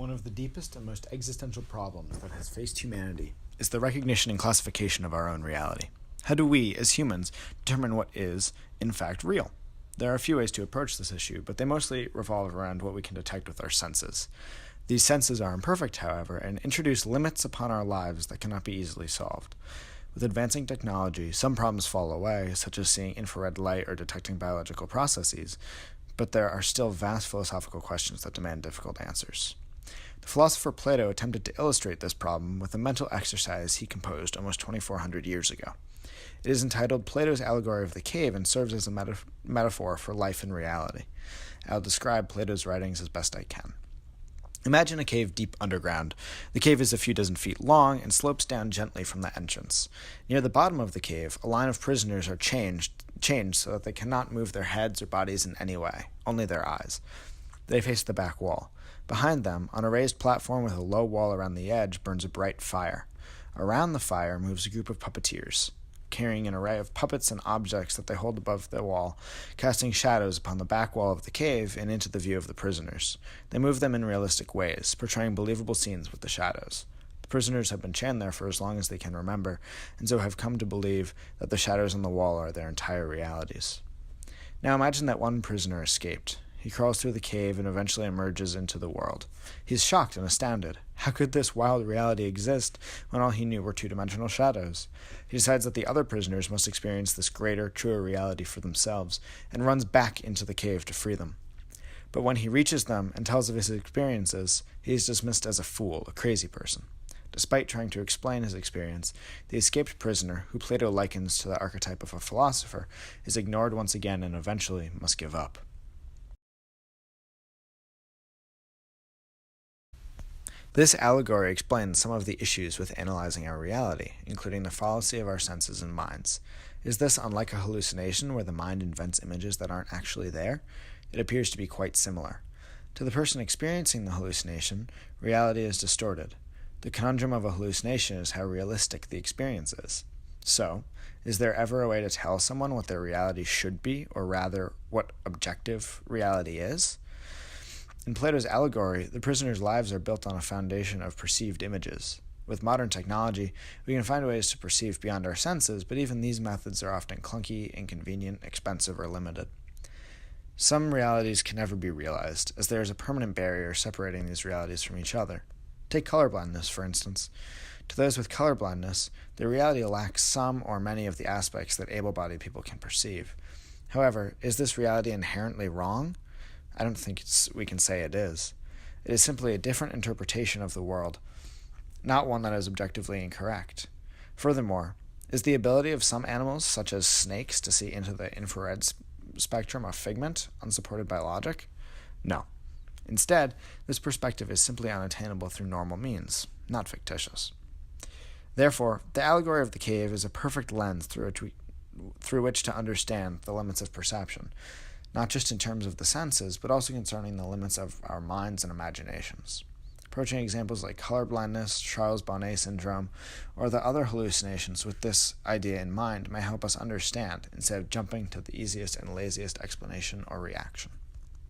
One of the deepest and most existential problems that has faced humanity is the recognition and classification of our own reality. How do we, as humans, determine what is, in fact, real? There are a few ways to approach this issue, but they mostly revolve around what we can detect with our senses. These senses are imperfect, however, and introduce limits upon our lives that cannot be easily solved. With advancing technology, some problems fall away, such as seeing infrared light or detecting biological processes, but there are still vast philosophical questions that demand difficult answers. The philosopher Plato attempted to illustrate this problem with a mental exercise he composed almost 2,400 years ago. It is entitled Plato's Allegory of the Cave and serves as a metaphor for life and reality. I'll describe Plato's writings as best I can. Imagine a cave deep underground. The cave is a few dozen feet long and slopes down gently from the entrance. Near the bottom of the cave, a line of prisoners are chained so that they cannot move their heads or bodies in any way, only their eyes. They face the back wall. Behind them, on a raised platform with a low wall around the edge, burns a bright fire. Around the fire moves a group of puppeteers, carrying an array of puppets and objects that they hold above the wall, casting shadows upon the back wall of the cave and into the view of the prisoners. They move them in realistic ways, portraying believable scenes with the shadows. The prisoners have been chained there for as long as they can remember, and so have come to believe that the shadows on the wall are their entire realities. Now imagine that one prisoner escaped. He crawls through the cave and eventually emerges into the world. He is shocked and astounded. How could this wild reality exist when all he knew were two-dimensional shadows? He decides that the other prisoners must experience this greater, truer reality for themselves, and runs back into the cave to free them. But when he reaches them and tells of his experiences, he is dismissed as a fool, a crazy person. Despite trying to explain his experience, the escaped prisoner, who Plato likens to the archetype of a philosopher, is ignored once again and eventually must give up. This allegory explains some of the issues with analyzing our reality, including the fallacy of our senses and minds. Is this unlike a hallucination where the mind invents images that aren't actually there? It appears to be quite similar. To the person experiencing the hallucination, reality is distorted. The conundrum of a hallucination is how realistic the experience is. So, is there ever a way to tell someone what their reality should be, or rather, what objective reality is? In Plato's allegory, the prisoners' lives are built on a foundation of perceived images. With modern technology, we can find ways to perceive beyond our senses, but even these methods are often clunky, inconvenient, expensive, or limited. Some realities can never be realized, as there is a permanent barrier separating these realities from each other. Take colorblindness, for instance. To those with colorblindness, their reality lacks some or many of the aspects that able-bodied people can perceive. However, is this reality inherently wrong? I don't think we can say it is. It is simply a different interpretation of the world, not one that is objectively incorrect. Furthermore, is the ability of some animals, such as snakes, to see into the infrared spectrum a figment, unsupported by logic? No. Instead, this perspective is simply unattainable through normal means, not fictitious. Therefore, the allegory of the cave is a perfect lens through which to understand the limits of perception, not just in terms of the senses, but also concerning the limits of our minds and imaginations. Approaching examples like colorblindness, Charles Bonnet syndrome, or the other hallucinations with this idea in mind may help us understand, instead of jumping to the easiest and laziest explanation or reaction.